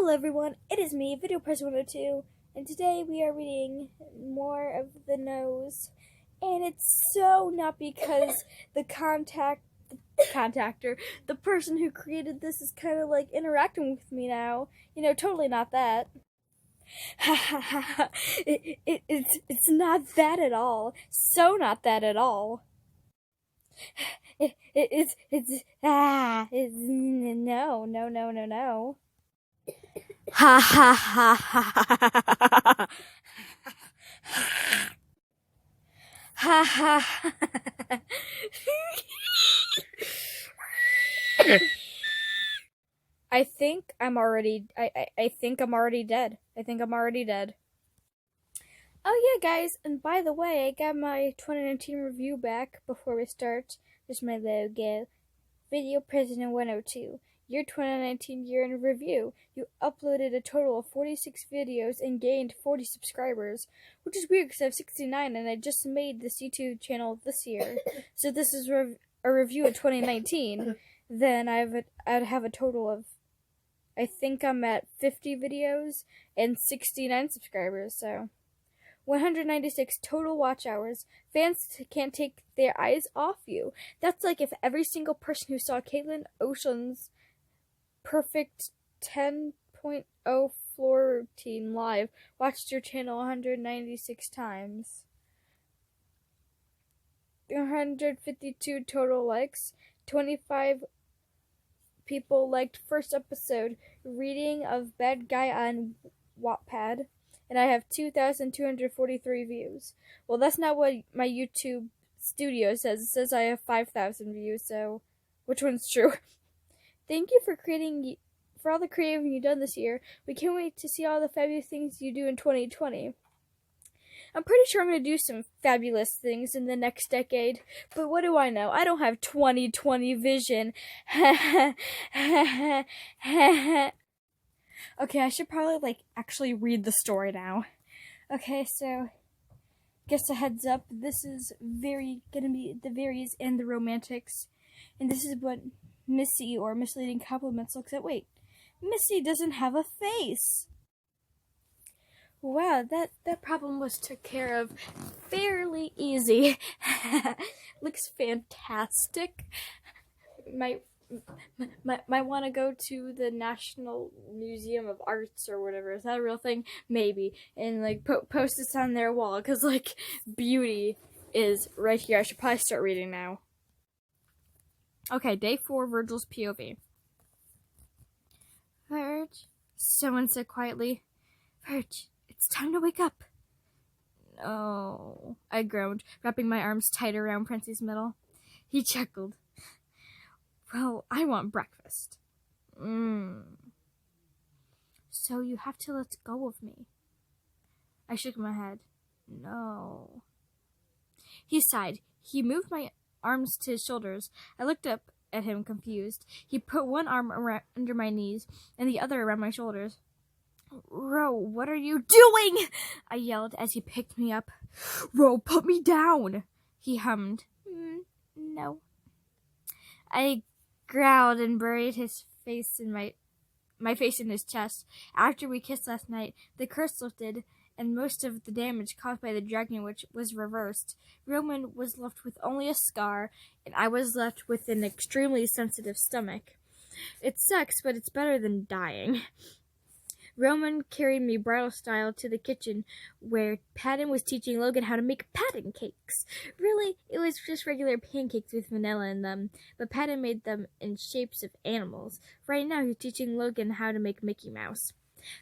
Hello everyone, it is me, Video Person 102, and today we are reading more of The Nose. And it's so not because the contactor, the person who created this is kind of like interacting with me now. You know, totally not that. Ha ha ha ha. It's not that at all. So not that at all. It's no. Ha ha ha ha ha ha. I think I'm already dead. I think I'm already dead. Oh yeah, guys, and by the way, I got my 2019 review back before we start. There's my logo. Video Prisoner 102. Your 2019 year in review. You uploaded a total of 46 videos and gained 40 subscribers, which is weird because I have 69 and I just made this YouTube channel this year. So this is a review of 2019. Then I'd have a total of, I think I'm at 50 videos and 69 subscribers, so 196 total watch hours. Fans can't take their eyes off you. That's like if every single person who saw Caitlin Ocean's perfect 10.0 floor routine live watched your channel 196 times. 152 total likes. 25 people liked first episode reading of Bad Guy on Wattpad. And I have 2,243 views. Well, that's not what my YouTube studio says. It says I have 5,000 views, so which one's true? Thank you for all the creating you've done this year. We can't wait to see all the fabulous things you do in 2020. I'm pretty sure I'm going to do some fabulous things in the next decade, but what do I know? I don't have 2020 vision. Okay, I should probably, actually read the story now. Okay, so, just a heads up, this is gonna be the Varies and the Romantics, and this is what Missy, or Misleading Compliments, looks at. Wait, Missy doesn't have a face! Wow, that problem was took care of fairly easy. Looks fantastic. Might want to go to the National Museum of Arts or whatever. Is that a real thing? Maybe. And post this on their wall, because beauty is right here. I should probably start reading now. Okay, day 4, Virgil's POV. Virg, someone said quietly. Virg, it's time to wake up. No, I groaned, wrapping my arms tight around Prince's middle. He chuckled. Well, I want breakfast. So you have to let go of me. I shook my head. No. He sighed. He moved my arms to his shoulders. I looked up at him, confused. He put one arm under my knees and the other around my shoulders. Ro, what are you doing? I yelled as he picked me up. Ro, put me down, he hummed. No. I growled and buried his face in my face in his chest. After we kissed last night, the curse lifted, and most of the damage caused by the dragon witch was reversed. Roman was left with only a scar, and I was left with an extremely sensitive stomach. It sucks, but it's better than dying. Roman carried me bridal style to the kitchen, where Patton was teaching Logan how to make Patton cakes. Really, it was just regular pancakes with vanilla in them, but Patton made them in shapes of animals. Right now, he's teaching Logan how to make Mickey Mouse.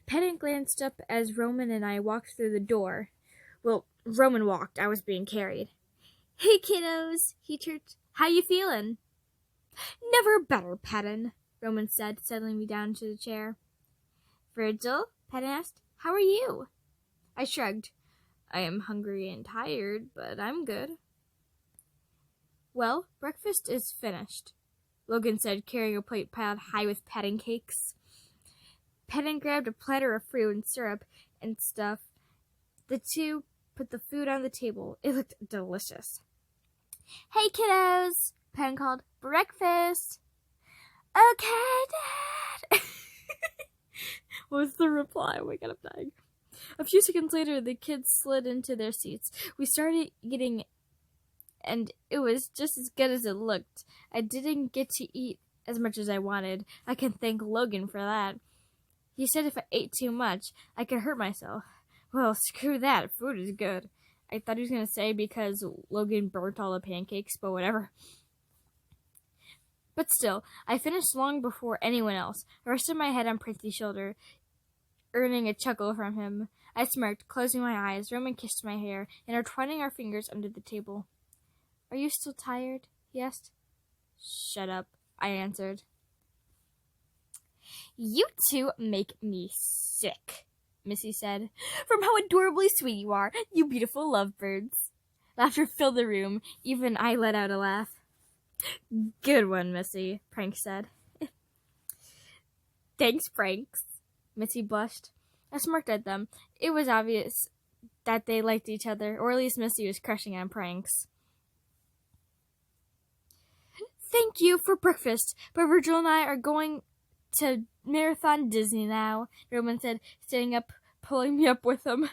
Patton glanced up as Roman and I walked through the door. Well, Roman walked. I was being carried. Hey, kiddos, he chirped. How you feeling? Never better, Patton, Roman said, settling me down into the chair. Virgil? Patton asked. How are you? I shrugged. I am hungry and tired, but I'm good. Well, breakfast is finished, Logan said, carrying a plate piled high with Patton cakes. Patton grabbed a platter of fruit and syrup and stuff. The two put the food on the table. It looked delicious. Hey, kiddos, Patton called. Breakfast. Okay, Dad. was the reply. Oh my god, I'm dying. A few seconds later, the kids slid into their seats. We started eating, and it was just as good as it looked. I didn't get to eat as much as I wanted. I can thank Logan for that. He said if I ate too much, I could hurt myself. Well, screw that. Food is good. I thought he was going to say because Logan burnt all the pancakes, but whatever. But still, I finished long before anyone else. I rested my head on Prince's shoulder, earning a chuckle from him. I smirked, closing my eyes. Roman kissed my hair, intertwining our fingers under the table. Are you still tired? He asked. Shut up, I answered. You two make me sick, Missy said. From how adorably sweet you are, you beautiful lovebirds. Laughter filled the room. Even I let out a laugh. Good one, Missy, Prank said. Thanks, Pranks, Missy blushed. I smirked at them. It was obvious that they liked each other, or at least Missy was crushing on Pranks. Thank you for breakfast, but Virgil and I are going to Marathon Disney now, Roman said, standing up, pulling me up with him.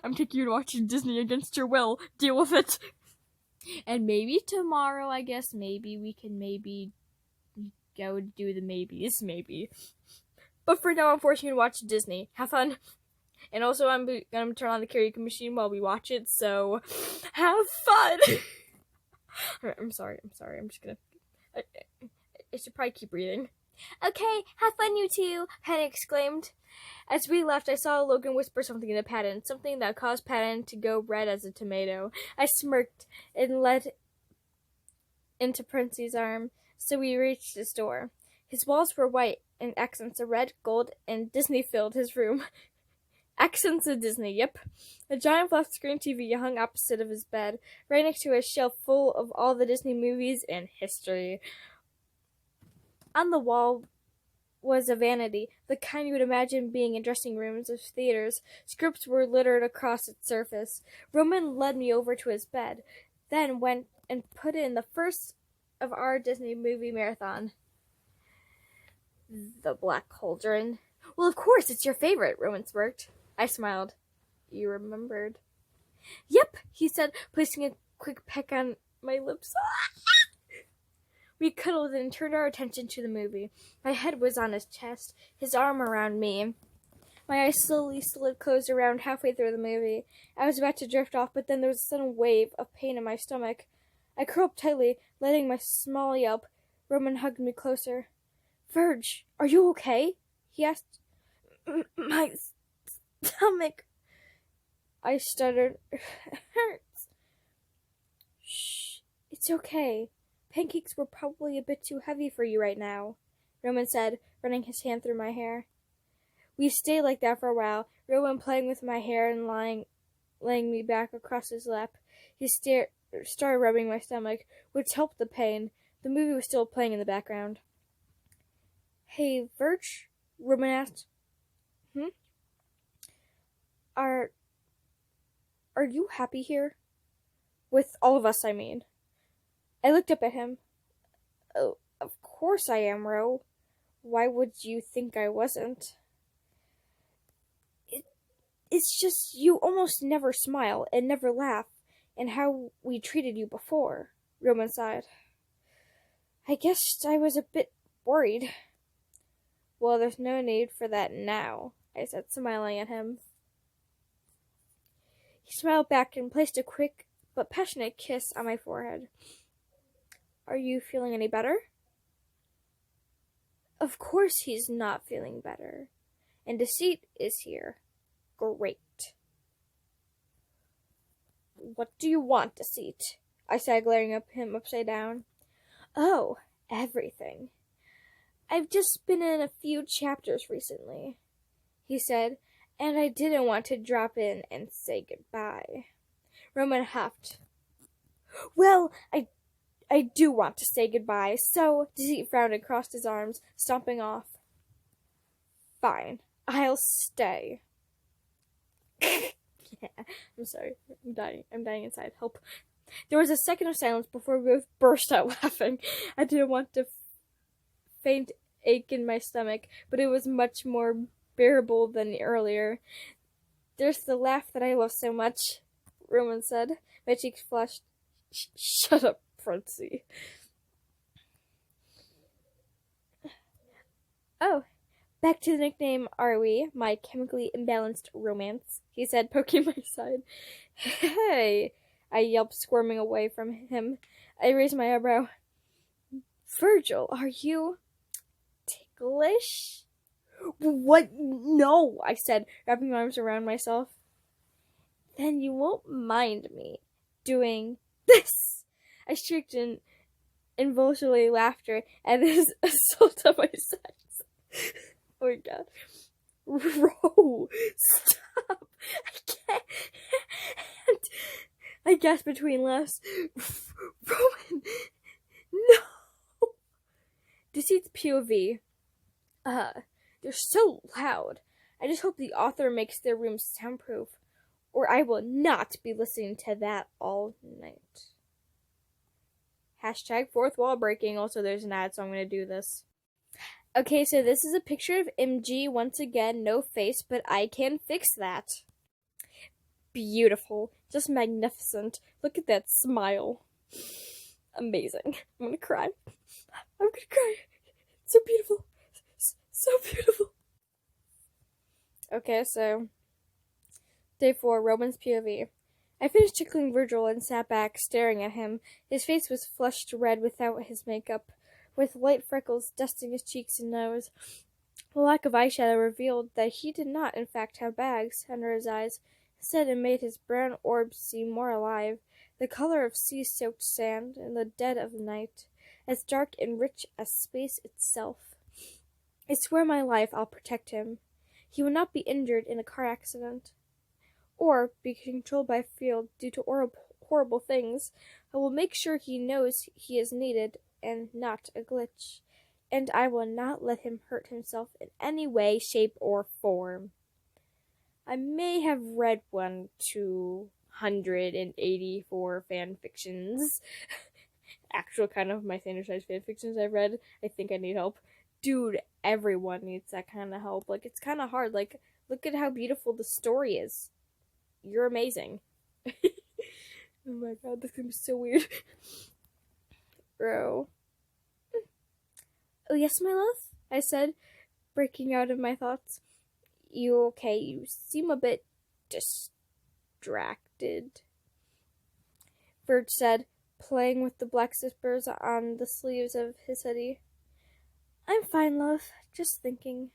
I'm taking you to watch Disney against your will. Deal with it. And maybe tomorrow, I guess, maybe we can go do the maybes, maybe. But for now, I'm forcing you to watch Disney. Have fun. And also, I'm going to turn on the karaoke machine while we watch it, so have fun! I'm sorry. I'm just gonna... I should probably keep reading. Okay, have fun, you two, Patton exclaimed. As we left, I saw Logan whisper something to Patton, something that caused Patton to go red as a tomato. I smirked and led into Prince's arm, so we reached his door. His walls were white, and accents of red, gold, and Disney filled his room. Accents of Disney, yep. A giant flat-screen TV hung opposite of his bed, right next to a shelf full of all the Disney movies and history. On the wall was a vanity, the kind you would imagine being in dressing rooms of theaters. Scripts were littered across its surface. Roman led me over to his bed, then went and put in the first of our Disney movie marathon. The Black Cauldron. Well, of course, it's your favorite, Roman smirked. I smiled. You remembered. Yep, he said, placing a quick peck on my lips. We cuddled and turned our attention to the movie. My head was on his chest, his arm around me. My eyes slowly slid closed around halfway through the movie. I was about to drift off, but then there was a sudden wave of pain in my stomach. I curled up tightly, letting my small yelp. Roman hugged me closer. Verge, are you okay? He asked. My stomach, I stuttered. It hurts. Shh, it's okay. Pancakes were probably a bit too heavy for you right now, Roman said, running his hand through my hair. We stayed like that for a while, Roman playing with my hair and laying me back across his lap. He started rubbing my stomach, which helped the pain. The movie was still playing in the background. Hey, Verge? Roman asked. Are you happy here? With all of us, I mean. I looked up at him. Oh, of course I am, Ro. Why would you think I wasn't? It's just you almost never smile and never laugh, and how we treated you before, Roman sighed. I guess I was a bit worried. Well, there's no need for that now, I said, smiling at him. He smiled back and placed a quick but passionate kiss on my forehead. Are you feeling any better? Of course he's not feeling better. And Deceit is here. Great. What do you want, Deceit? I said, glaring at him upside down. Oh, everything. I've just been in a few chapters recently, he said, and I didn't want to drop in and say goodbye. Roman huffed. Well, I do want to say goodbye, so Deceit frowned and crossed his arms, stomping off. Fine, I'll stay. Yeah, I'm sorry. I'm dying inside. Help. There was a second of silence before we both burst out laughing. I didn't want to faint ache in my stomach, but it was much more bearable than earlier. There's the laugh that I love so much, Roman said. My cheeks flushed. Shut up, Fritzy. Oh, back to the nickname, are we? My chemically imbalanced romance, he said, poking my side. Hey, I yelped, squirming away from him. I raised my eyebrow. Virgil, are you ticklish? What? No, I said, wrapping my arms around myself. Then you won't mind me doing this. I shrieked in involuntary laughter at his assault on my sex. Oh my god. Ro, stop. I can't. I gasped between laughs. Roman, no. Deceit's POV. They're so loud. I just hope the author makes their rooms soundproof, or I will not be listening to that all night. Hashtag fourth wall breaking. Also, there's an ad, so I'm going to do this. Okay, so this is a picture of MG. Once again, no face, but I can fix that. Beautiful. Just magnificent. Look at that smile. Amazing. I'm going to cry. I'm going to cry. It's so beautiful. So beautiful. Okay, so day 4, Roman's POV. I finished tickling Virgil and sat back, staring at him. His face was flushed red without his makeup, with light freckles dusting his cheeks and nose. The lack of eyeshadow revealed that he did not, in fact, have bags under his eyes. Instead, it made his brown orbs seem more alive, the color of sea-soaked sand in the dead of the night, as dark and rich as space itself. I swear my life I'll protect him. He will not be injured in a car accident, or be controlled by fear due to horrible things. I will make sure he knows he is needed and not a glitch, and I will not let him hurt himself in any way, shape, or form. I may have read 284 fan fictions. Actual kind of my standard size fan fictions I've read. I think I need help. Dude, everyone needs that kind of help. Like, it's kind of hard. Like, look at how beautiful the story is. You're amazing. Oh my god, this is gonna be so weird. Bro. Oh, yes, my love? I said, breaking out of my thoughts. You okay? You seem a bit distracted. Virg said, playing with the black zippers on the sleeves of his hoodie. I'm fine, love. Just thinking.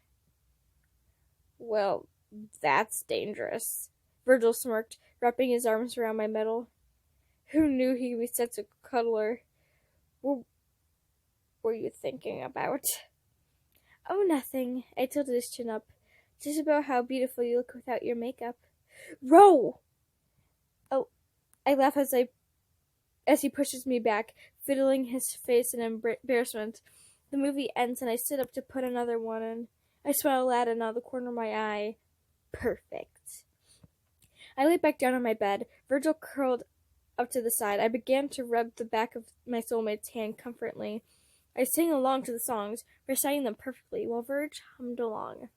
Well, that's dangerous. Virgil smirked, wrapping his arms around my middle. Who knew he was such a cuddler? What were you thinking about? Oh, nothing. I tilted his chin up. Just about how beautiful you look without your makeup. Ro! Oh, I laugh as he pushes me back, fiddling his face in embarrassment. The movie ends and I sit up to put another one in. I smile loud and out of the corner of my eye. Perfect. I lay back down on my bed. Virgil curled up to the side. I began to rub the back of my soulmate's hand comfortingly. I sang along to the songs, reciting them perfectly, while Virg hummed along.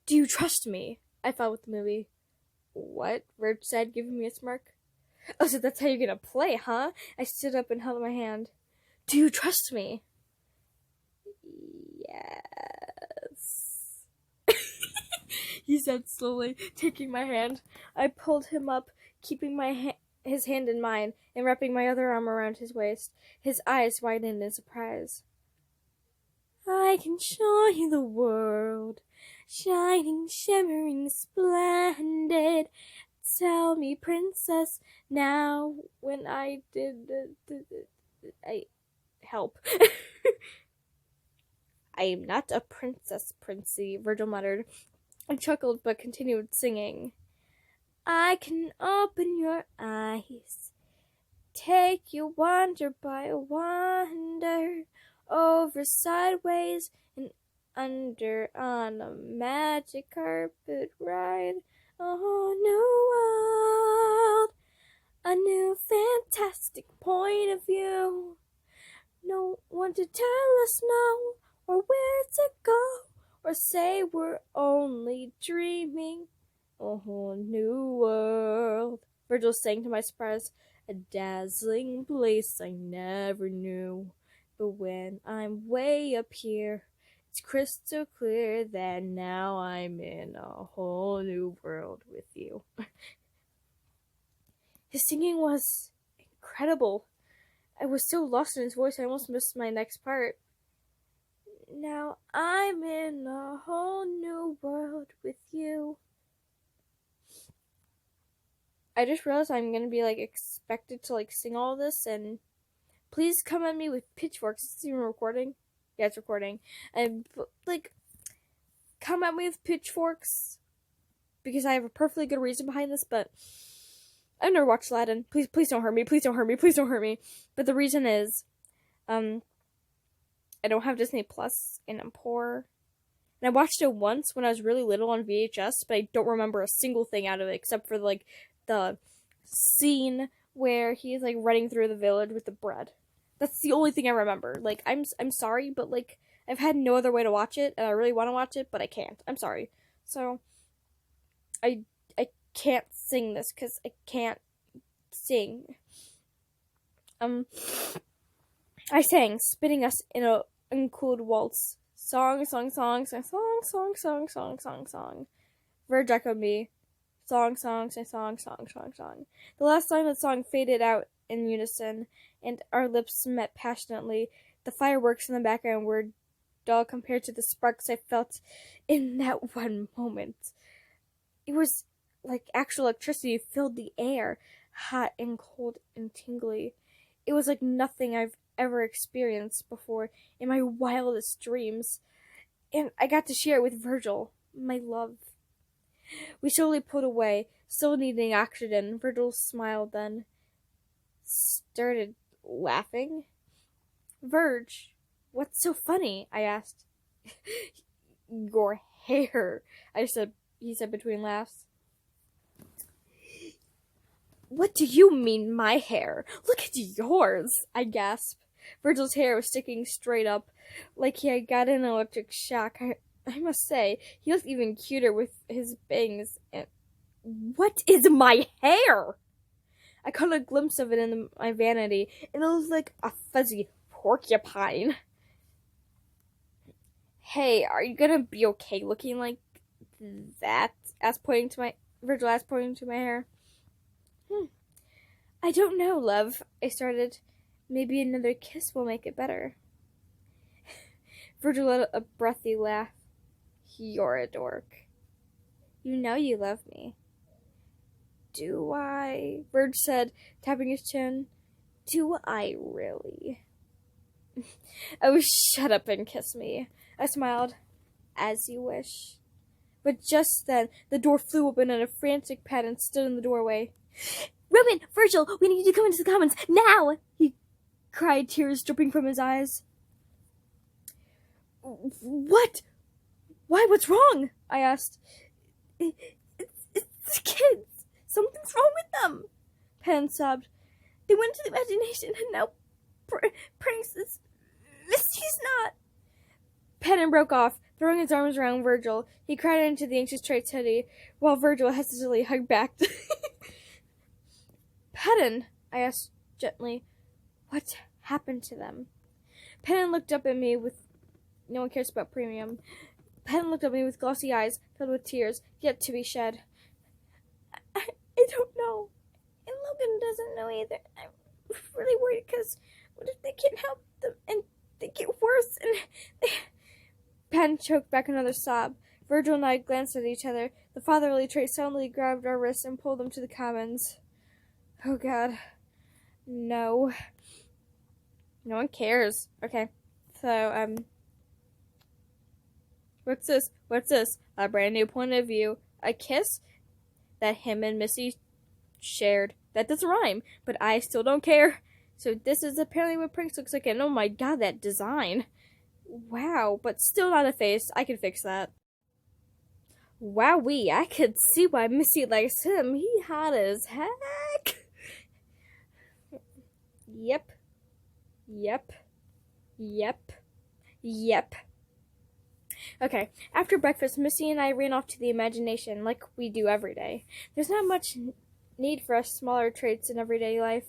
Do you trust me? I thought with the movie. What? Virg said, giving me a smirk. Oh, so that's how you're gonna play, huh? I stood up and held my hand. Do you trust me? Yes. He said slowly, taking my hand. I pulled him up, keeping his hand in mine, and wrapping my other arm around his waist. His eyes widened in surprise. I can show you the world, shining, shimmering, splendid. Tell me, princess, now when I did I help. I am not a princess, Princey, Virgil muttered. I chuckled but continued singing. I can open your eyes, take you wonder by wonder, over, sideways, and under on a magic carpet ride. A whole new world, a new fantastic point of view. No one one to tell us no, or where to go, or say we're only dreaming. A whole new world. Virgil sang to my surprise. A dazzling place I never knew. But when I'm way up here, it's crystal clear that now I'm in a whole new world with you. His singing was incredible. I was so lost in his voice I almost missed my next part. Now I'm in a whole new world with you. I just realized I'm gonna be expected to sing all this, and please come at me with pitchforks. Is this even recording? Yeah, it's recording. And come at me with pitchforks because I have a perfectly good reason behind this, but I've never watched Aladdin. Please don't hurt me. Please don't hurt me. Please don't hurt me. But the reason is, I don't have Disney Plus, and I'm poor. And I watched it once when I was really little on VHS, but I don't remember a single thing out of it except for the scene where he's running through the village with the bread. That's the only thing I remember. I'm sorry, but I've had no other way to watch it, and I really want to watch it, but I can't. I'm sorry. So I can't sing this because I can't sing. I sang, spinning us in a uncooled waltz. Song, song, song, song, song, song, song, song, song, song. Verge echoed me. Song, song, song, song, song, song, song. The last line of the song faded out in unison, and our lips met passionately. The fireworks in the background were dull compared to the sparks I felt in that one moment. It was like actual electricity filled the air, hot and cold and tingly. It was like nothing I've ever experienced before in my wildest dreams. And I got to share it with Virgil, my love. We slowly pulled away, still needing oxygen. Virgil smiled, then started laughing. Verge, what's so funny? I asked. Your hair, he said between laughs. What do you mean, my hair? Look at yours, I gasped. Virgil's hair was sticking straight up, like he had got an electric shock. I must say, he looked even cuter with his bangs. And what is my hair? I caught a glimpse of it in my vanity, and it was like a fuzzy porcupine. Hey, are you gonna be okay looking like that? Virgil asked, pointing to my hair. I don't know, love, I started. Maybe another kiss will make it better. Virgil let a breathy laugh. You're a dork. You know you love me. Do I? Virg said, tapping his chin. Do I really? Oh, shut up and kiss me. I smiled. As you wish. But just then, the door flew open and a frantic Patton stood in the doorway. Roman! Virgil! We need you to come into the commons! Now! He cried, tears dripping from his eyes. What? Why, what's wrong? I asked. It's kids. Something's wrong with them. Patton sobbed. They went to the imagination and now pranks this. Missy's not. Patton broke off, throwing his arms around Virgil. He cried into the anxious Trait's hoodie, while Virgil hesitantly hugged back. Patton, I asked gently, what happened to them? Patton looked up at me with... No one cares about premium. Patton looked at me with glossy eyes, filled with tears, yet to be shed. I don't know. And Logan doesn't know either. I'm really worried because what if they can't help them and they get worse and they... Patton choked back another sob. Virgil and I glanced at each other. The fatherly trait suddenly grabbed our wrists and pulled them to the commons. Oh, God. No. No one cares. Okay. So, What's this? A brand new point of view. A kiss that him and Missy shared. That doesn't rhyme, but I still don't care. So this is apparently what Prince looks like, and oh my god, that design. Wow, but still not a face. I can fix that. Wowee, I could see why Missy likes him. He hot as heck. Yep. Yep. Okay, after breakfast, Missy and I ran off to the imagination, like we do every day. There's not much need for us smaller traits in everyday life,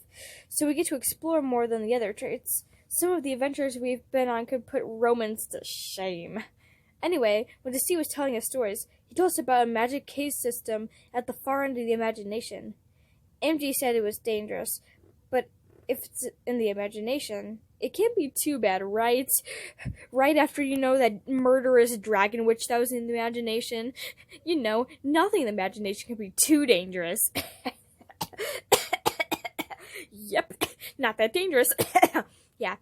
so we get to explore more than the other traits. Some of the adventures we've been on could put Romans to shame. Anyway, when Deceit was telling us stories, he told us about a magic cave system at the far end of the imagination. MG said it was dangerous, but if it's in the imagination, it can't be too bad, right? Right after you know that murderous dragon witch that was in the imagination. You know, nothing in the imagination can be too dangerous. Yep, not that dangerous. Yeah.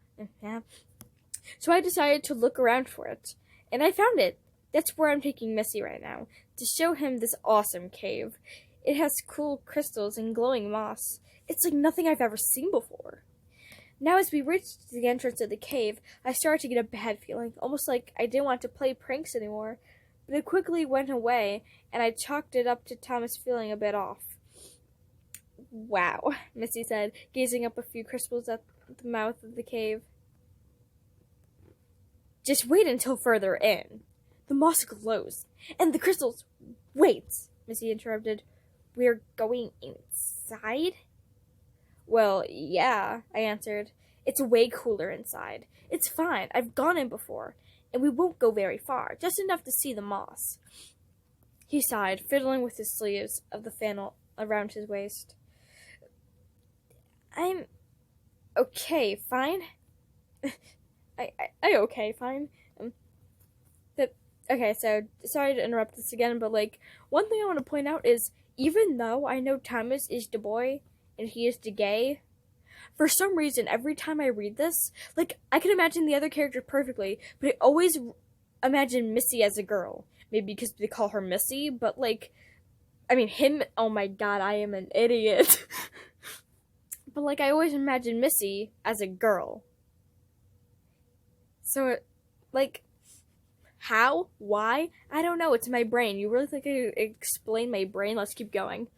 So I decided to look around for it, and I found it. That's where I'm taking Missy right now, to show him this awesome cave. It has cool crystals and glowing moss. It's like nothing I've ever seen before. Now as we reached the entrance of the cave, I started to get a bad feeling, almost like I didn't want to play pranks anymore. But it quickly went away, and I chalked it up to Thomas feeling a bit off. Wow, Missy said, gazing up a few crystals at the mouth of the cave. Just wait until further in. The moss glows, and the crystals... Wait, Missy interrupted. We're going inside? Well, yeah, I answered. It's way cooler inside. It's fine, I've gone in before, and we won't go very far, just enough to see the moss. He sighed, fiddling with his sleeves of the flannel around his waist. I'm okay, fine. Okay, fine. Okay, so sorry to interrupt this again, but one thing I want to point out is even though I know Thomas is the boy and he is the gay, for some reason every time I read this, I can imagine the other character perfectly, but I always imagine Missy as a girl. Maybe because they call her Missy, but him, oh my god, I am an idiot. But I always imagine Missy as a girl. So, how? Why? I don't know. It's my brain. You really think I could explain my brain? Let's keep going.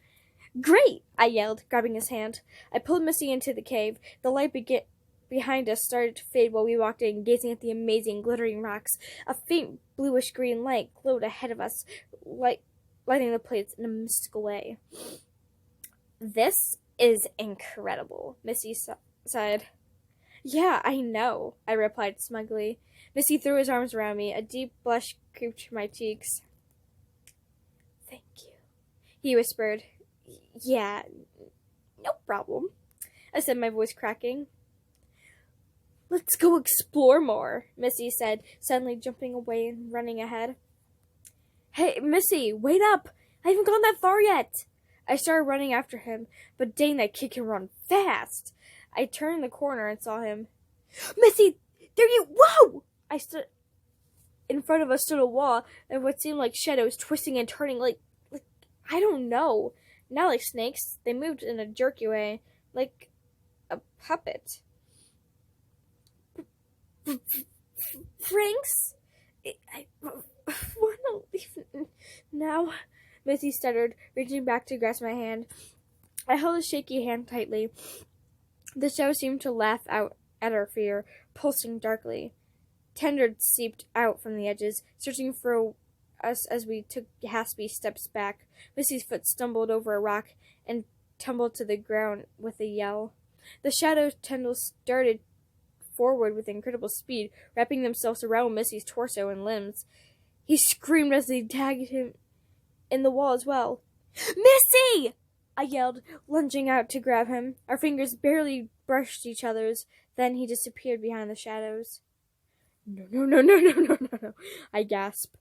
Great! I yelled, grabbing his hand. I pulled Missy into the cave. The light behind us started to fade while we walked in, gazing at the amazing glittering rocks. A faint bluish-green light glowed ahead of us, lighting the place in a mystical way. This is incredible, Missy sighed. Yeah, I know, I replied smugly. Missy threw his arms around me. A deep blush creeped to my cheeks. Thank you, he whispered. Yeah, no problem, I said, my voice cracking. Let's go explore more, Missy said, suddenly jumping away and running ahead. Hey, Missy, wait up! I haven't gone that far yet! I started running after him, but dang, that kid can run fast! I turned the corner and saw him. Missy, there you... Whoa! I stood... In front of us stood a wall of what seemed like shadows twisting and turning like I don't know. Not like snakes. They moved in a jerky way, like a puppet. Franks? I want to leave now, Missy stuttered, reaching back to grasp my hand. I held his shaky hand tightly. The shadow seemed to laugh out at our fear, pulsing darkly. Tendrils seeped out from the edges, searching for us as we took hasty steps back. Missy's foot stumbled over a rock and tumbled to the ground with a yell. The shadow tendrils darted forward with incredible speed, wrapping themselves around Missy's torso and limbs. He screamed as they tagged him in the wall as well. Missy! I yelled, lunging out to grab him. Our fingers barely brushed each other's. Then he disappeared behind the shadows. No, I gasped.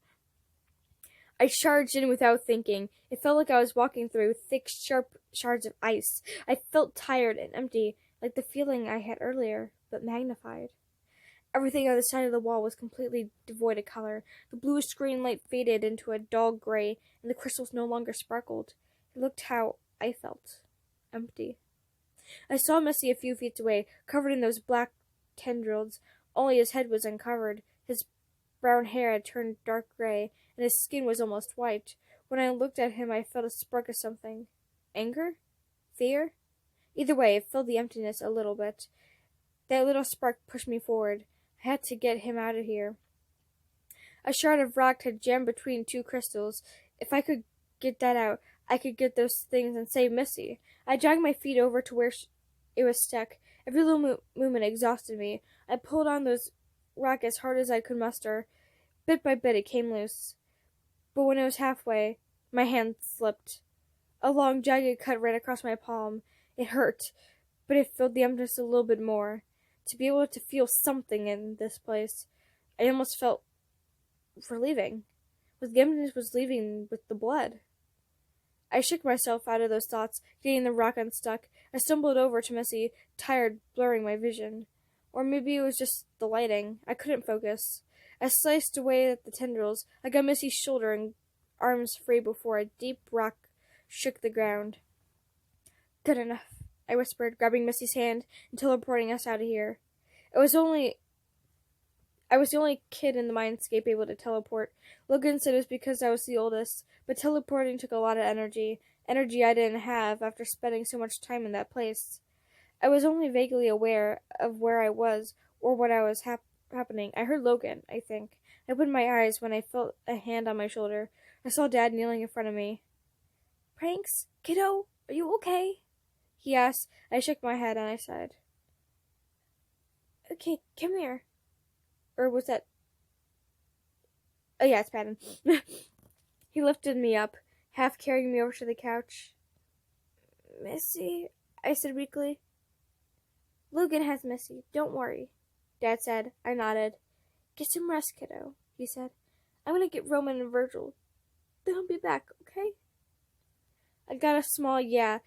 I charged in without thinking. It felt like I was walking through thick, sharp shards of ice. I felt tired and empty, like the feeling I had earlier, but magnified. Everything on the side of the wall was completely devoid of color. The bluish green light faded into a dull gray, and the crystals no longer sparkled. It looked how I felt. Empty. I saw Missy a few feet away, covered in those black tendrils. Only his head was uncovered. His brown hair had turned dark gray, and his skin was almost white. When I looked at him, I felt a spark of something. Anger? Fear? Either way, it filled the emptiness a little bit. That little spark pushed me forward. I had to get him out of here. A shard of rock had jammed between two crystals. If I could get that out, I could get those things and save Missy. I dragged my feet over to where it was stuck. Every little movement exhausted me. I pulled on those rock as hard as I could muster. Bit by bit it came loose. But when it was halfway, my hand slipped. A long, jagged cut ran across my palm. It hurt, but it filled the emptiness a little bit more. To be able to feel something in this place, I almost felt relieving. But the emptiness was leaving with the blood. I shook myself out of those thoughts, getting the rock unstuck. I stumbled over to Missy, tired, blurring my vision. Or maybe it was just the lighting. I couldn't focus. I sliced away at the tendrils. I got Missy's shoulder and arms free before a deep rock shook the ground. Good enough, I whispered, grabbing Missy's hand and teleporting us out of here. I was the only kid in the mindscape able to teleport. Logan said it was because I was the oldest, but teleporting took a lot of energy I didn't have after spending so much time in that place. I was only vaguely aware of where I was or what I was happening. I heard Logan, I think. I opened my eyes when I felt a hand on my shoulder. I saw Dad kneeling in front of me. Pranks? Kiddo? Are you okay? He asked. I shook my head and I said, Okay, come here. Or was that... Oh yeah, it's Patton. He lifted me up, half carrying me over to the couch. Missy, I said weakly. Logan has Missy, don't worry, Dad said. I nodded. Get some rest, kiddo, he said. I'm gonna get Roman and Virgil. Then I'll be back, okay? I got a small yeah.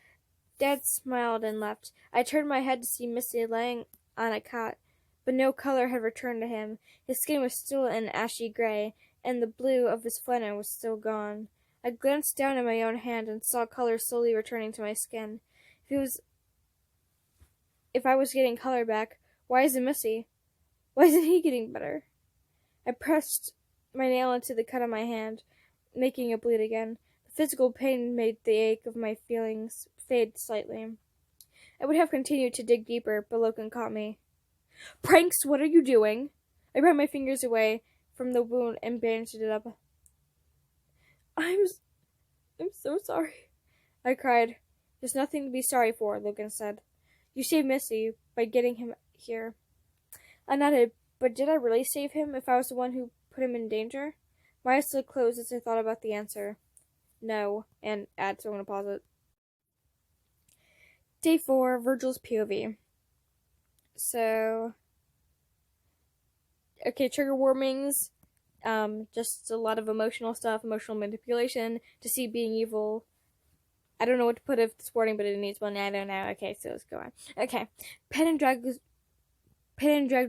Dad smiled and left. I turned my head to see Missy laying on a cot, but no color had returned to him. His skin was still an ashy gray, and the blue of his flannel was still gone. I glanced down at my own hand and saw color slowly returning to my skin. If I was getting color back, why isn't Missy? Why isn't he getting better? I pressed my nail into the cut on my hand, making it bleed again. The physical pain made the ache of my feelings fade slightly. I would have continued to dig deeper, but Logan caught me. Pranks, what are you doing? I ran my fingers away from the wound and bandaged it up. I'm so sorry, I cried. There's nothing to be sorry for, Logan said. You saved Missy by getting him here. I nodded, but did I really save him if I was the one who put him in danger? My eyes still closed as I thought about the answer. No, and so I'm going to pause it. Day 4, Virgil's POV. So, okay, trigger warnings, just a lot of emotional stuff, emotional manipulation, deceit being evil. I don't know what to put if it's wording, but it needs one. I don't know. Okay, so let's go on. Okay, Penn dragged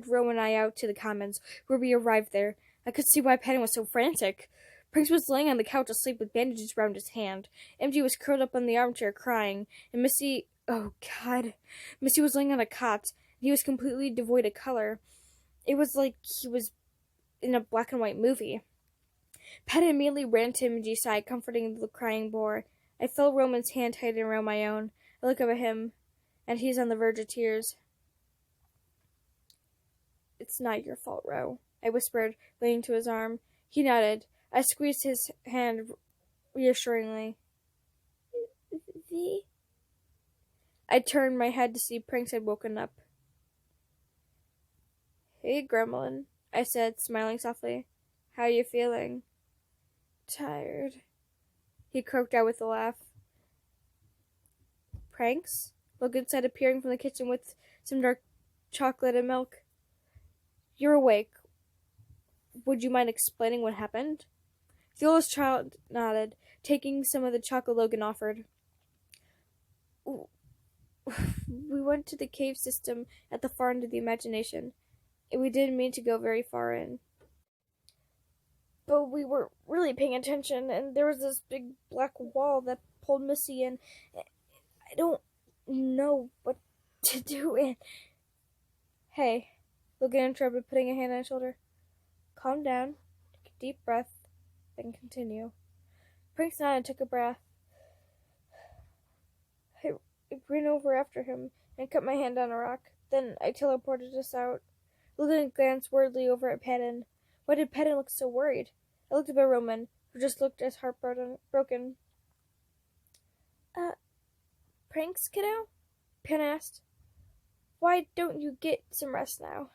Roman and I out to the commons, where we arrived there. I could see why Penn was so frantic. Prince was laying on the couch asleep with bandages around his hand. MG was curled up on the armchair crying, and Missy was laying on a cot. He was completely devoid of color. It was like he was in a black and white movie. Pat immediately ran to MG's side, comforting the crying boy. I felt Roman's hand tighten around my own. I look up at him, and he's on the verge of tears. It's not your fault, Ro, I whispered, leaning to his arm. He nodded. I squeezed his hand reassuringly. V? I turned my head to see Prince had woken up. Hey, Gremlin, I said, smiling softly. How you feeling? Tired, he croaked out with a laugh. Pranks? Logan said, appearing from the kitchen with some dark chocolate and milk. You're awake. Would you mind explaining what happened? The oldest child nodded, taking some of the chocolate Logan offered. We went to the cave system at the far end of the imagination. We didn't mean to go very far in. But we weren't really paying attention, and there was this big black wall that pulled Missy in. I don't know what to do, and... Hey, Logan interrupted, putting a hand on his shoulder. Calm down, take a deep breath, then continue. Prince nodded and took a breath. I ran over after him and cut my hand on a rock. Then I teleported us out. Logan glanced worriedly over at Patton. Why did Patton look so worried? I looked up at Roman, who just looked as heartbroken. Pranks, kiddo? Patton asked. Why don't you get some rest now?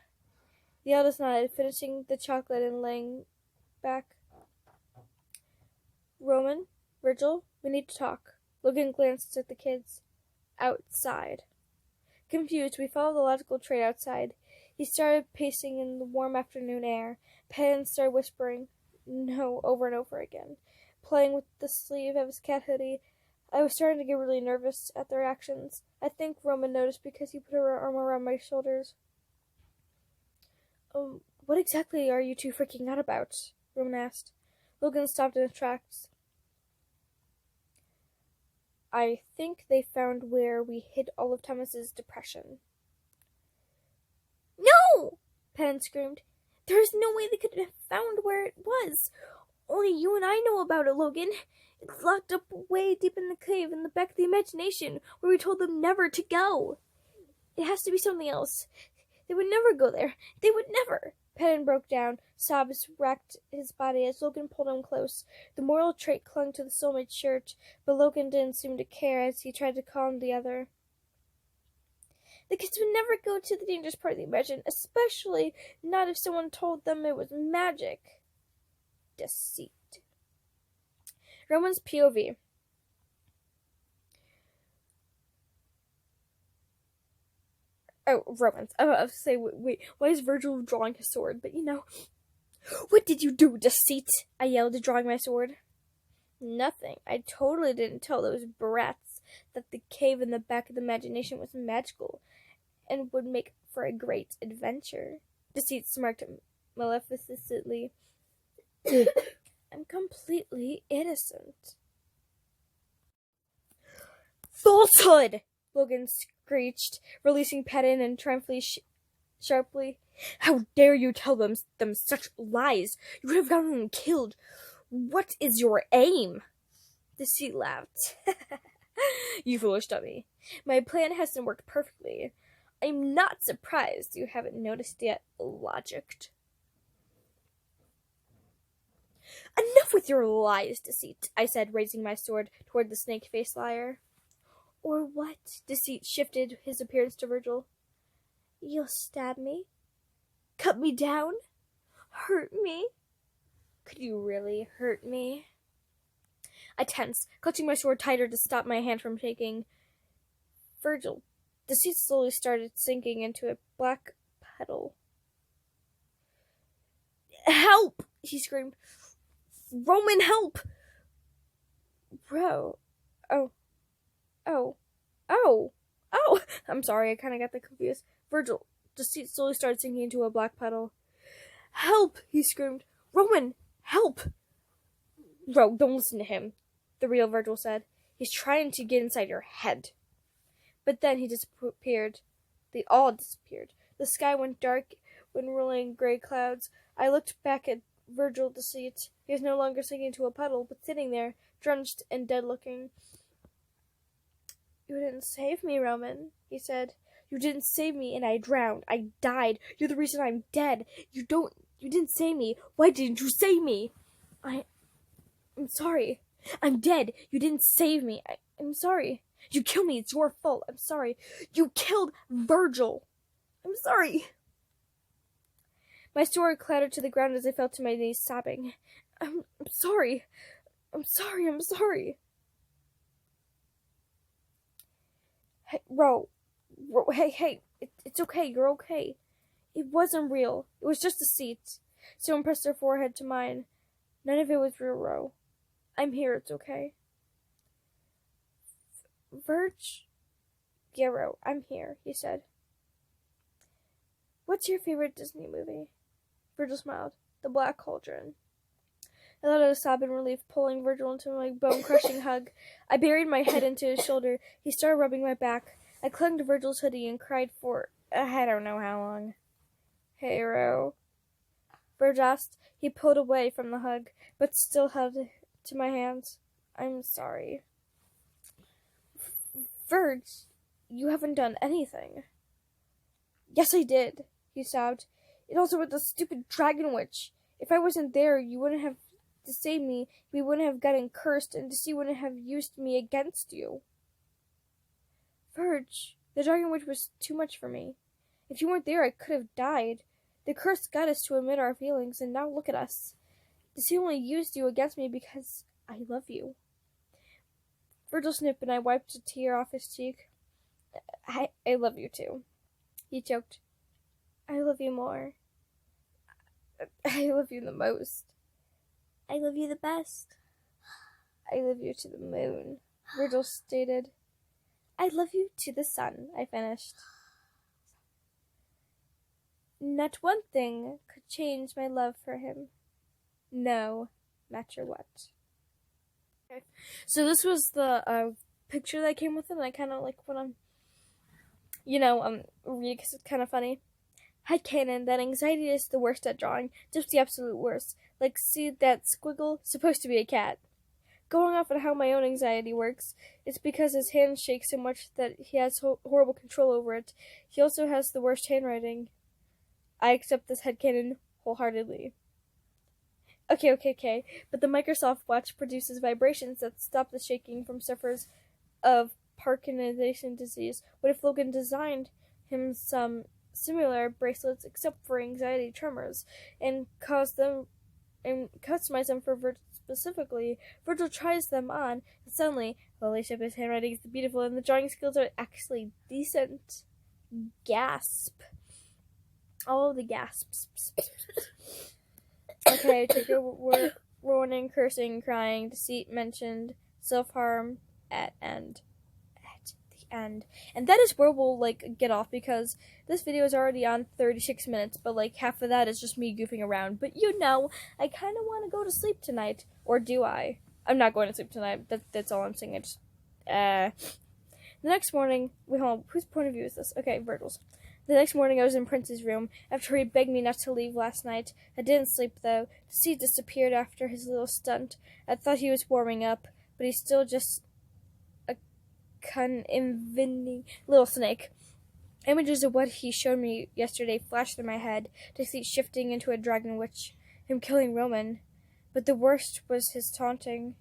The eldest nodded, finishing the chocolate and laying back. Roman, Virgil, we need to talk. Logan glanced at the kids. Outside. Confused, we followed the logical train outside. He started pacing in the warm afternoon air. Patton started whispering no over and over again, playing with the sleeve of his cat hoodie. I was starting to get really nervous at their actions. I think Roman noticed because he put her arm around my shoulders. What exactly are you two freaking out about? Roman asked. Logan stopped in his tracks. I think they found where we hid all of Thomas's depression. No! Patton screamed. There is no way they could have found where it was. Only you and I know about it, Logan. It's locked up way deep in the cave in the back of the imagination, where we told them never to go. It has to be something else. They would never go there. They would never. Patton broke down. Sobs racked his body as Logan pulled him close. The moral trait clung to the soulmate shirt, but Logan didn't seem to care as he tried to calm the other. The kids would never go to the dangerous part of the imagination, especially not if someone told them it was magic. Deceit. Roman's POV. Oh, Romans. I was to say, wait, why is Virgil drawing his sword? But What did you do, Deceit? I yelled, drawing my sword. Nothing. I totally didn't tell those brats that the cave in the back of the imagination was magical and would make for a great adventure. Deceit smirked maleficently. I'm completely innocent. Falsehood! Logan screeched, releasing Patton and triumphantly sharply. How dare you tell them such lies? You could have gotten them killed. What is your aim? Deceit laughed. You foolish dummy. My plan hasn't worked perfectly. I'm not surprised you haven't noticed yet, logicked. Enough with your lies, Deceit, I said, raising my sword toward the snake-faced liar. Or what? Deceit shifted his appearance to Virgil. You'll stab me? Cut me down? Hurt me? Could you really hurt me? I tensed, clutching my sword tighter to stop my hand from shaking. Virgil. Deceit slowly started sinking into a black puddle. Help! He screamed. Roman, help! Bro. Oh. I'm sorry, I kind of got that confused. Virgil. Deceit slowly started sinking into a black puddle. Help! He screamed. Roman, help! Bro, don't listen to him, the real Virgil said. He's trying to get inside your head. But then he disappeared. They all disappeared. The sky went dark when rolling gray clouds. I looked back at Virgil Deceit. He was no longer sinking into a puddle, but sitting there, drenched and dead-looking. You didn't save me, Roman, he said. You didn't save me, and I drowned. I died. You're the reason I'm dead. You didn't save me. Why didn't you save me? I'm sorry. I'm dead. You didn't save me. I'm sorry. You killed me. It's your fault. I'm sorry. You killed Virgil. I'm sorry. My sword clattered to the ground as I fell to my knees, sobbing. I'm sorry. I'm sorry. Hey, hey, it's okay. You're okay. It wasn't real. It was just deceit. Someone pressed their forehead to mine. None of it was real, Ro. I'm here. It's okay. Yeah, Ro, I'm here, he said. What's your favorite Disney movie? Virgil smiled. The Black Cauldron. I let out a sob in relief, pulling Virgil into my bone-crushing hug. I buried my head into his shoulder. He started rubbing my back. I clung to Virgil's hoodie and cried for I don't know how long. Hey, Ro. Virgil asked. He pulled away from the hug, but still held to my hands. I'm sorry. Virg, you haven't done anything. Yes, I did, he sobbed. And also with the stupid dragon witch. If I wasn't there, you wouldn't have to save me. We wouldn't have gotten cursed, and Deceit wouldn't have used me against you. Verge, the dragon witch was too much for me. If you weren't there, I could have died. The curse got us to admit our feelings, and now look at us. Deceit only used you against me because I love you. Virgil sniffed, and I wiped a tear off his cheek. I love you too. He choked. I love you more. I love you the most. I love you the best. I love you to the moon, Virgil stated. I love you to the sun, I finished. Not one thing could change my love for him. No matter what. Okay. So this was the picture that came with it, and I kind of like when I'm, read because it's kind of funny. Headcanon that anxiety is the worst at drawing, just the absolute worst. Like, see that squiggle? Supposed to be a cat. Going off on how my own anxiety works, it's because his hand shakes so much that he has horrible control over it. He also has the worst handwriting. I accept this headcanon wholeheartedly. Okay. But the Microsoft Watch produces vibrations that stop the shaking from sufferers of Parkinson's disease. What if Logan designed him some similar bracelets except for anxiety tremors and customize them for Virgil specifically? Virgil tries them on, and suddenly, holy shit, his handwriting is beautiful and the drawing skills are actually decent. Gasp. All of the gasps. Okay, trigger warning, cursing, crying, deceit mentioned, self-harm at the end. And that is where we'll, get off, because this video is already on 36 minutes, but, half of that is just me goofing around. But, I kind of want to go to sleep tonight. Or do I? I'm not going to sleep tonight. That's all I'm saying. The next morning, wait, hold on, whose point of view is this? Okay, Virgil's. The next morning, I was in Prince's room, after he begged me not to leave last night. I didn't sleep, though. Deceit disappeared after his little stunt. I thought he was warming up, but he's still just a cunning little snake. Images of what he showed me yesterday flashed through my head. Deceit shifting into a dragon witch, him killing Roman. But the worst was his taunting.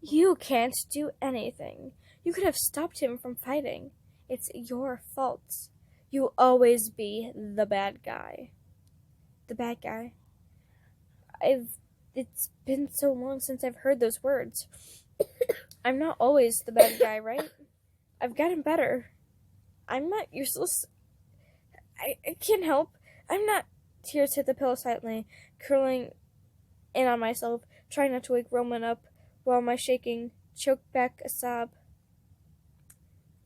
You can't do anything. You could have stopped him from fighting. It's your fault. You'll always be the bad guy. The bad guy. It's been so long since I've heard those words. I'm not always the bad guy, right? I've gotten better. I'm not useless. I can't help. I'm not. Tears hit the pillow silently, curling in on myself, trying not to wake Roman up, while my shaking choked back a sob.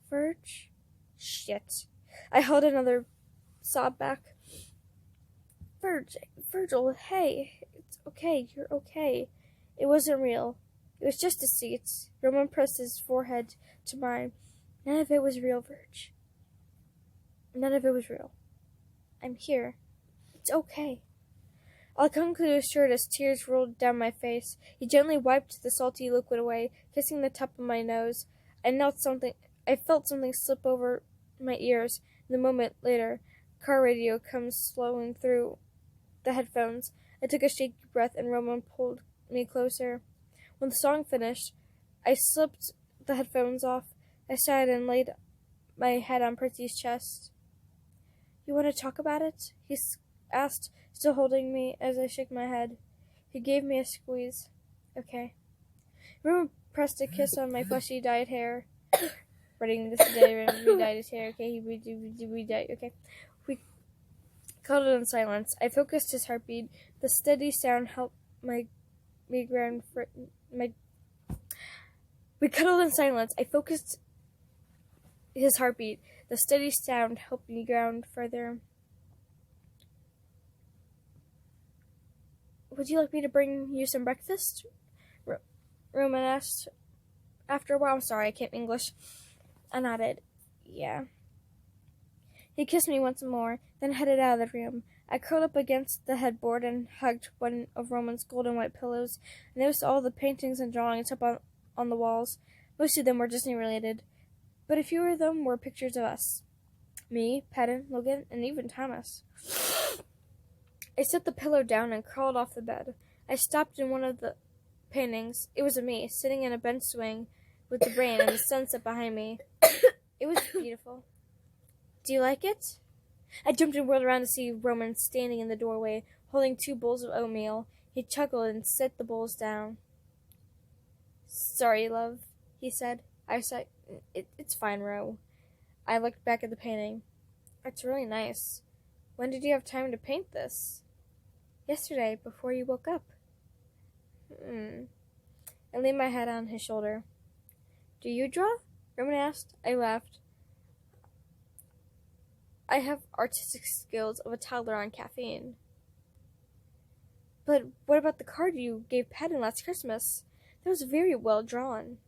Verge? Shit. I held another sob back. Virgil, hey. It's okay. You're okay. It wasn't real. It was just deceit. Roman pressed his forehead to mine. None of it was real, Verge. None of it was real. I'm here. It's okay. I clung to his shirt as tears rolled down my face. He gently wiped the salty liquid away, kissing the top of my nose. I felt something slip over my ears. And a moment later, car radio comes slowing through the headphones. I took a shaky breath, and Roman pulled me closer. When the song finished, I slipped the headphones off. I sighed and laid my head on Percy's chest. You want to talk about it? He asked, still holding me as I shook my head. He gave me a squeeze. Okay. Roman pressed a kiss on my fleshy dyed hair. Writing this today, we dyed his hair. Okay, we dyed. Okay. We cuddled in silence. I focused his heartbeat. The steady sound helped me ground for my. We cuddled in silence. I focused his heartbeat. The steady sound helped me ground further. Would you like me to bring you some breakfast? Roman asked. After a while, I'm sorry, I can't English. I nodded. Yeah. He kissed me once more, then headed out of the room. I curled up against the headboard and hugged one of Roman's golden white pillows. I noticed all the paintings and drawings up on the walls. Most of them were Disney-related, but a few of them were pictures of us. Me, Patton, Logan, and even Thomas. I set the pillow down and crawled off the bed. I stopped in one of the paintings. It was of me, sitting in a bench swing with the rain and the sunset behind me. It was beautiful. Do you like it? I jumped and whirled around to see Roman standing in the doorway, holding 2 bowls of oatmeal. He chuckled and set the bowls down. Sorry, love, he said. I said, It's fine, Ro. I looked back at the painting. It's really nice. When did you have time to paint this? Yesterday, before you woke up. I laid my head on his shoulder. Do you draw? Roman asked. I laughed. I have artistic skills of a toddler on caffeine. But what about the card you gave Patton last Christmas? That was very well drawn.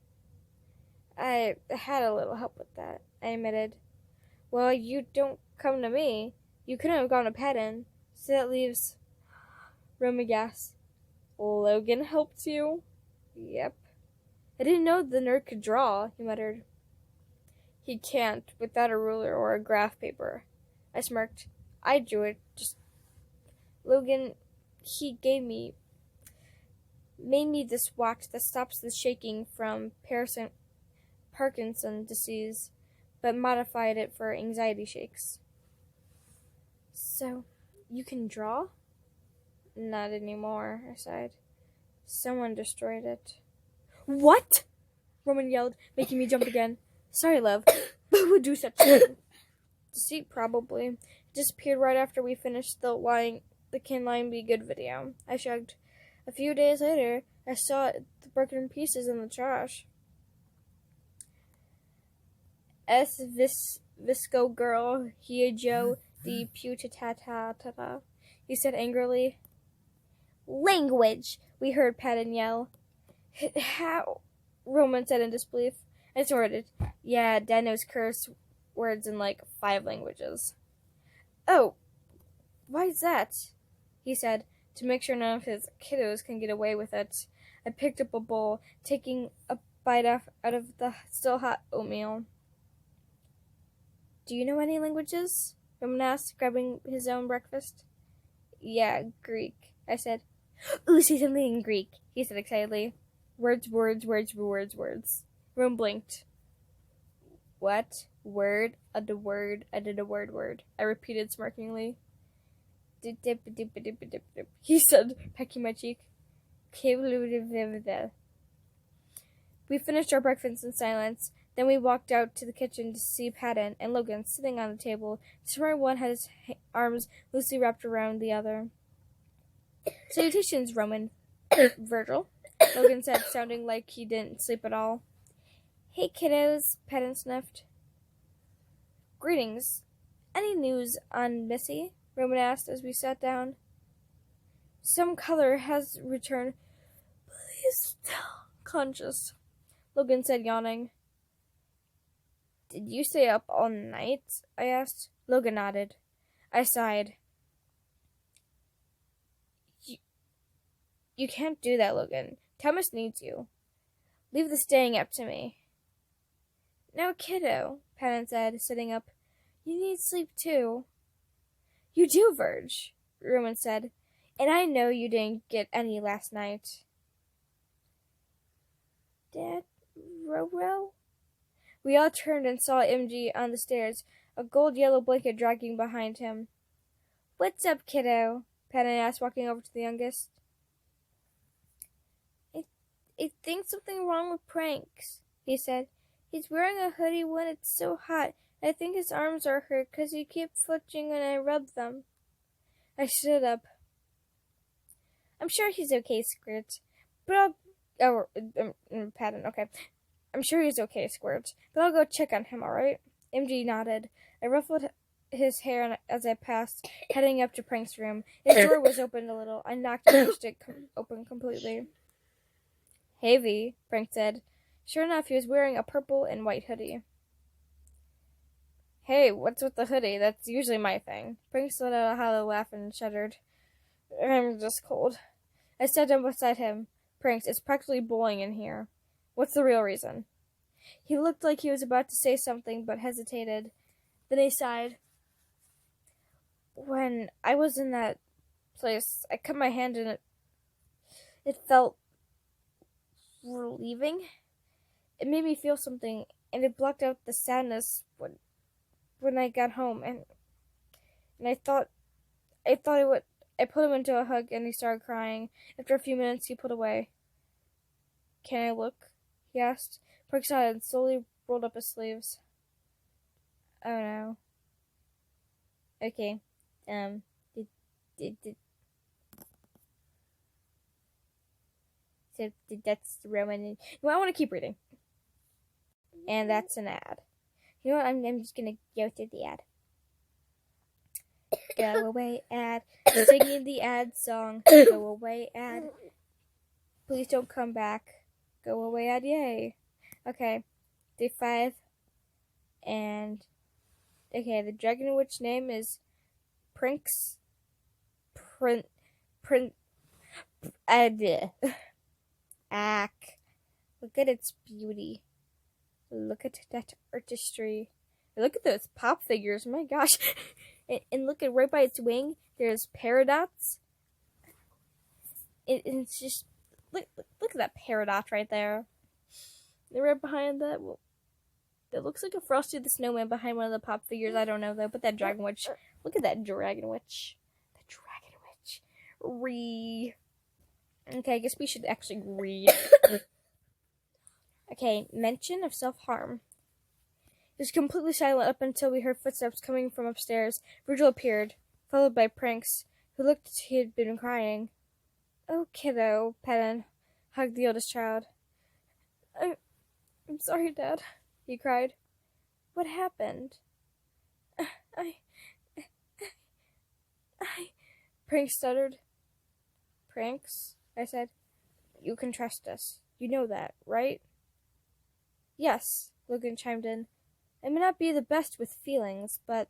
I had a little help with that, I admitted. Well, you don't come to me. You couldn't have gone to Patton. So that leaves... Roman gasped. Logan helped you? Yep. I didn't know the nerd could draw, he muttered. He can't without a ruler or a graph paper. I smirked. I drew it. Just Logan, he made me this wax that stops the shaking from Parkinson's disease, but modified it for anxiety shakes. So, you can draw? Not anymore, I sighed. Someone destroyed it. What? Roman yelled, making me jump again. Sorry, love. Who would do such a thing? Deceit, probably. It disappeared right after we finished the Can Line Be Good video. I shrugged. A few days later, I saw the broken pieces in the trash. Visco girl, here Joe, the pewta-ta-ta-ta-ta, he said angrily. Language, we heard Patton yell. How? Roman said in disbelief. I snorted. Yeah, Dad knows curse words in like 5 languages. Oh, why is that? He said, to make sure none of his kiddos can get away with it. I picked up a bowl, taking a bite out of the still hot oatmeal. Do you know any languages? Roman asked, grabbing his own breakfast. Yeah, Greek, I said. Ooh, say something in Greek, he said excitedly. Words. Roman blinked. What? Word? I did a word. I repeated smirkingly. He said, pecking my cheek. We finished our breakfast in silence. Then we walked out to the kitchen to see Patton and Logan sitting on the table. Somewhere one had his arms loosely wrapped around the other. Salutations, Roman. Virgil, Logan said, sounding like he didn't sleep at all. Hey, kiddos, Patton sniffed. Greetings. Any news on Missy? Roman asked as we sat down. Some color has returned. Please tell. Conscious, Logan said, yawning. Did you stay up all night? I asked. Logan nodded. I sighed. You can't do that, Logan. Thomas needs you. Leave the staying up to me. No, kiddo, Patton said, sitting up. You need sleep, too. You do, Verge, Roman said. And I know you didn't get any last night. Dad? Ro? We all turned and saw MG on the stairs, a gold-yellow blanket dragging behind him. What's up, kiddo? Patton asked, walking over to the youngest. I think something wrong with Pranks, he said. He's wearing a hoodie when it's so hot. I think his arms are hurt because he keeps flinching when I rub them. I stood up. I'm sure he's okay, Squirt. But Patton, okay. I'm sure he's okay, Squirt. But I'll go check on him, alright? MG nodded. I ruffled his hair as I passed, heading up to Prank's room. His door was opened a little. I knocked and pushed it open completely. Hey, V, Prank said. Sure enough, he was wearing a purple and white hoodie. Hey, what's with the hoodie? That's usually my thing. Prank let out a hollow laugh and shuddered. I'm just cold. I sat down beside him. Pranks, it's practically boiling in here. What's the real reason? He looked like he was about to say something, but hesitated. Then he sighed. When I was in that place. I cut my hand in it. It felt relieving. It made me feel something, and it blocked out the sadness when I got home. And I thought it would. I put him into a hug, and he started crying. After a few minutes, he pulled away. Can I look? He asked. Perks nodded and slowly rolled up his sleeves. Oh no. Okay. So that's the Roman. Well, I want to keep reading. And that's an ad. You know what? I'm just gonna go through the ad. Go away, ad. Singing the ad song. Go away, ad. Please don't come back. Go away, ad. Yay. Okay. Day 5. And okay, the Dragon Witch name is Prinks. Ack. Look at its beauty. Look at that artistry. Look at those pop figures. My gosh. And look at right by its wing, there's paradots. It's just look at that paradot right there. And right behind that, well, it looks like a Frosty the Snowman behind one of the pop figures. I don't know though. But that Dragon Witch. Look at that Dragon Witch. The Dragon Witch. Okay, I guess we should actually read. Okay, mention of self-harm. It was completely silent up until we heard footsteps coming from upstairs. Virgil appeared, followed by Pranks, who looked as he had been crying. Oh, kiddo, Pennon hugged the oldest child. I'm sorry, Dad, he cried. What happened? I... Pranks stuttered. Pranks, I said. You can trust us. You know that, right? Yes, Logan chimed in. I may not be the best with feelings, but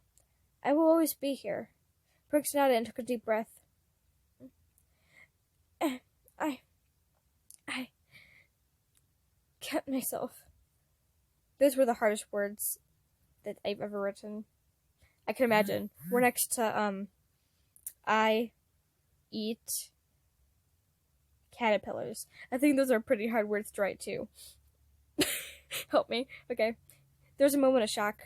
I will always be here. Pranks nodded and took a deep breath. I kept myself. Those were the hardest words that I've ever written. I can imagine. We're next to, I eat caterpillars. I think those are pretty hard words to write, too. Help me. Okay. There was a moment of shock.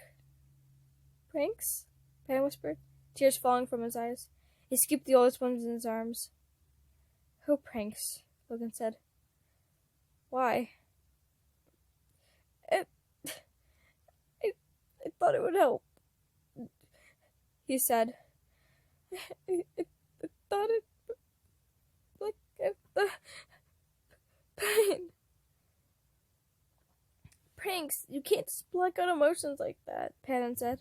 Pranks? Pan whispered, tears falling from his eyes. He scooped the oldest ones in his arms. Oh, Pranks, Logan said. Why? I thought it would help, he said. I thought it... like... pain. Pranks, you can't just block out emotions like that, Patton said.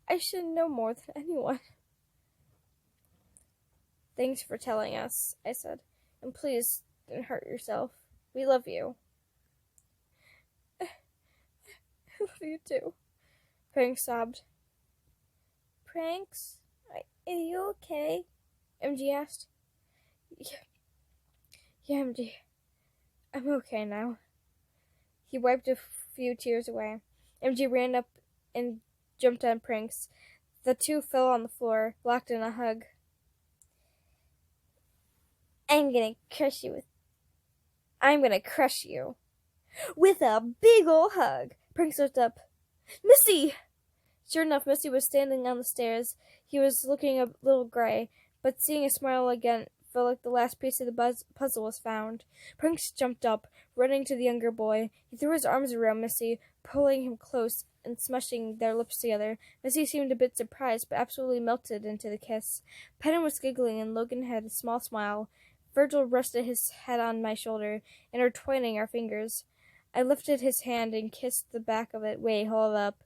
I should know more than anyone. Thanks for telling us, I said. And please don't hurt yourself. We love you. I love you too, Pranks sobbed. Pranks? Are you okay? MG asked. Yeah, MG. I'm okay now. He wiped a few tears away. MG ran up and jumped on Pranks. The two fell on the floor, locked in a hug. I'm gonna crush you with a big ol' hug. Pranks looked up. Missy! Sure enough, Missy was standing on the stairs. He was looking a little gray, but seeing a smile again felt like the last piece of the puzzle was found. Pranks jumped up, running to the younger boy. He threw his arms around Missy, pulling him close and smushing their lips together. Missy seemed a bit surprised, but absolutely melted into the kiss. Pennon was giggling, and Logan had a small smile. Virgil rested his head on my shoulder, intertwining our fingers. I lifted his hand and kissed the back of it. Wait, hold up.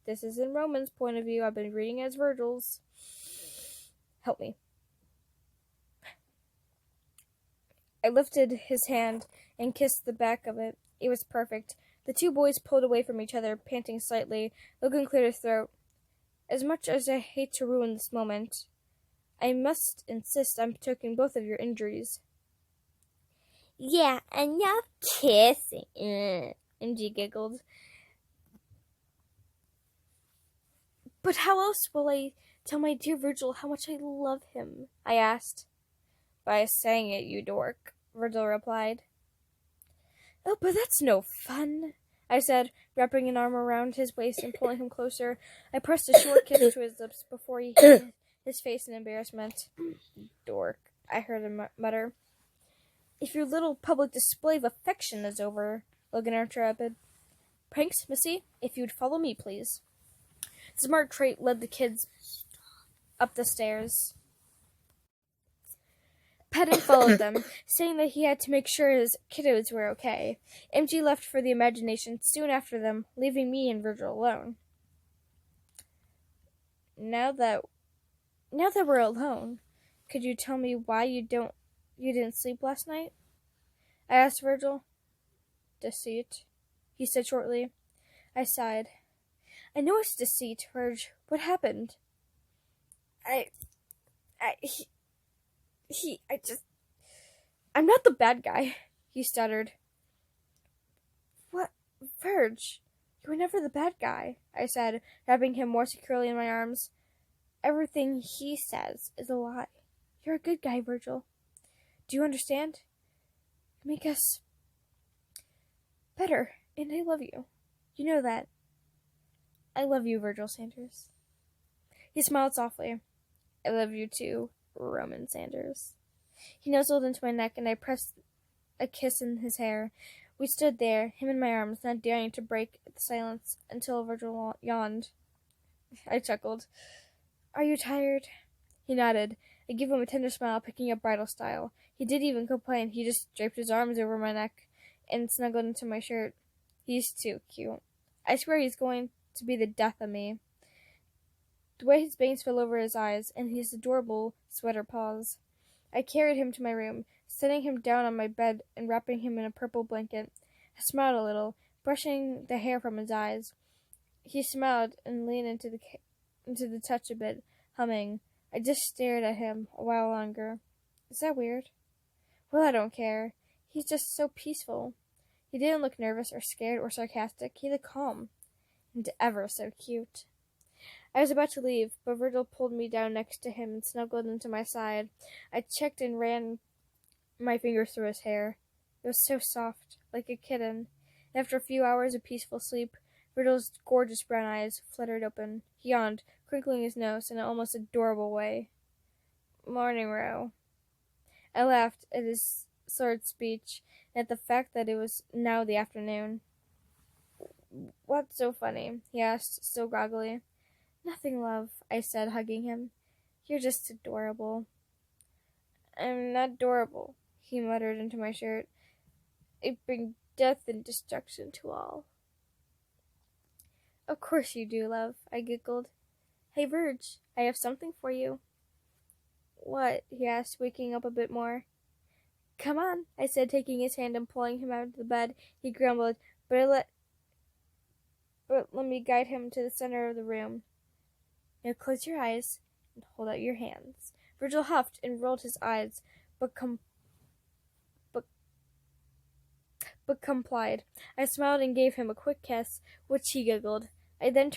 This is in Roman's point of view. I've been reading as Virgil's. Help me. I lifted his hand and kissed the back of it. It was perfect. The two boys pulled away from each other, panting slightly. Logan cleared his throat. As much as I hate to ruin this moment, I must insist on taking both of your injuries. Yeah, and now kissing. MG giggled. But how else will I tell my dear Virgil how much I love him? I asked. By saying it, you dork, Virgil replied. Oh, but that's no fun, I said, wrapping an arm around his waist and pulling him closer. I pressed a short kiss to his lips before he hid his face in embarrassment. Dork, I heard him mutter. If your little public display of affection is over, Logan interrupted. Pranks, Missy, if you'd follow me, please. The smart trait led the kids up the stairs. Patton followed them, saying that he had to make sure his kiddos were okay. MG left for the imagination soon after them, leaving me and Virgil alone. Now that we're alone, could you tell me why you didn't sleep last night? I asked Virgil. Deceit, he said shortly. I sighed. I know it's deceit, Virg. What happened? I'm not the bad guy, he stuttered. What? Virg, you were never the bad guy, I said, wrapping him more securely in my arms. Everything he says is a lie. You're a good guy, Virgil. Do you understand? You make us better, and I love you. You know that. I love you, Virgil Sanders. He smiled softly. I love you too, Roman Sanders. He nuzzled into my neck, and I pressed a kiss in his hair. We stood there, him in my arms, not daring to break the silence until Virgil yawned. I chuckled. Are you tired? He nodded. I gave him a tender smile, picking up bridal style. He didn't even complain. He just draped his arms over my neck and snuggled into my shirt. He's too cute. I swear he's going to be the death of me. The way his bangs fell over his eyes, and his adorable sweater paws. I carried him to my room, setting him down on my bed and wrapping him in a purple blanket. I smiled a little, brushing the hair from his eyes. He smiled and leaned into the touch a bit, humming. I just stared at him a while longer. Is that weird? Well, I don't care. He's just so peaceful. He didn't look nervous or scared or sarcastic. He looked calm and ever so cute. I was about to leave, but Virgil pulled me down next to him and snuggled into my side. I checked and ran my fingers through his hair. It was so soft, like a kitten. After a few hours of peaceful sleep, Virgil's gorgeous brown eyes fluttered open. He yawned, crinkling his nose in an almost adorable way. Morning, Ro. I laughed at his slurred speech and at the fact that it was now the afternoon. What's so funny? He asked, still groggily. Nothing, love, I said, hugging him. You're just adorable. I'm not adorable, he muttered into my shirt. I bring death and destruction to all. Of course you do, love, I giggled. Hey, Virg, I have something for you. What? He asked, waking up a bit more. Come on, I said, taking his hand and pulling him out of the bed. He grumbled, but let me guide him to the center of the room. Now close your eyes and hold out your hands. Virgil huffed and rolled his eyes, but complied. I smiled and gave him a quick kiss, which he giggled. I then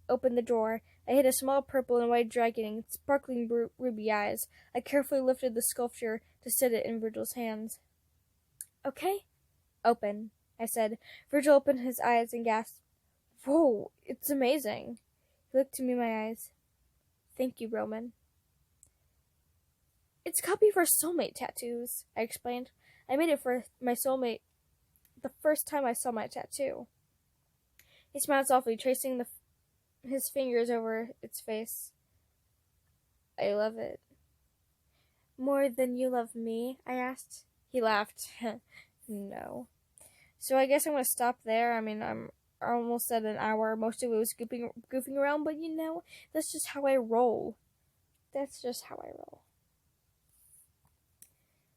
opened the drawer. I hid a small purple and white dragon and sparkling ruby eyes. I carefully lifted the sculpture to set it in Virgil's hands. Okay, open, I said. Virgil opened his eyes and gasped. Whoa, it's amazing. He looked to me in my eyes. Thank you, Roman. It's a copy of our soulmate tattoos, I explained. I made it for my soulmate the first time I saw my tattoo. He smiled softly, tracing his fingers over its face. I love it. More than you love me? I asked. He laughed. No. So I guess I'm going to stop there. I mean, I'm almost at an hour. Most of it was goofing around, but you know, that's just how I roll. That's just how I roll.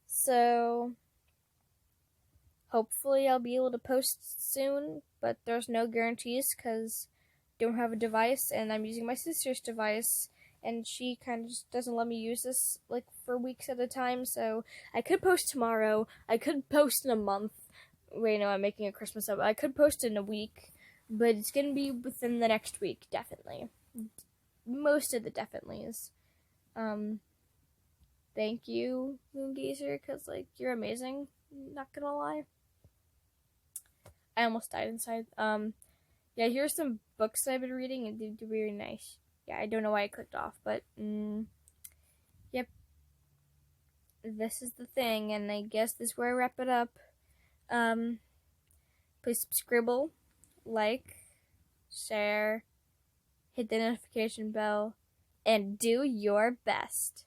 So, hopefully I'll be able to post soon, but there's no guarantees because I don't have a device, and I'm using my sister's device, and she kind of just doesn't let me use this, like, for weeks at a time, so I could post tomorrow, I could post in a month. Wait, no, I'm making a Christmas up. I could post in a week, but it's going to be within the next week, definitely. most of the definitely's. Thank you, Moongazer, because, like, you're amazing. Not gonna lie. I almost died inside. Yeah, here's some books I've been reading, and they're really nice. Yeah, I don't know why I clicked off, but, yep. This is the thing, and I guess this is where I wrap it up. Please scribble, like, share, hit the notification bell, and do your best.